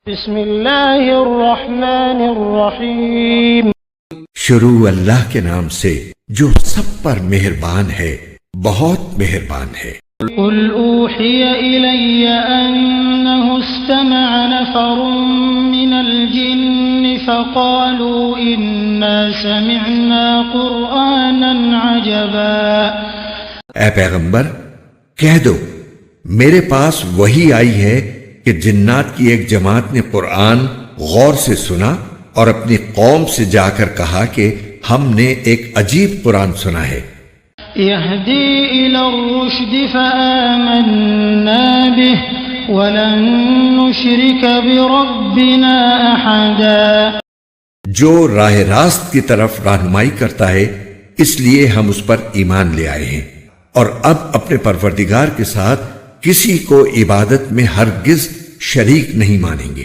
بسم اللہ الرحمن الرحیم۔ شروع اللہ کے نام سے جو سب پر مہربان ہے، بہت مہربان ہے۔ قل اوحی الی انہ استمع نفر من الجن فقالوا انا سمعنا قرآنا عجبا۔ اے پیغمبر کہہ دو میرے پاس وحی آئی ہے کہ جنات کی ایک جماعت نے قرآن غور سے سنا اور اپنی قوم سے جا کر کہا کہ ہم نے ایک عجیب قرآن سنا ہے۔ یہدی الی الرشد فآمنا به ولن نشرک بربنا احدا۔ جو راہ راست کی طرف رہنمائی کرتا ہے اس لیے ہم اس پر ایمان لے آئے ہیں، اور اب اپنے پروردگار کے ساتھ کسی کو عبادت میں ہرگز شریک نہیں مانیں گے۔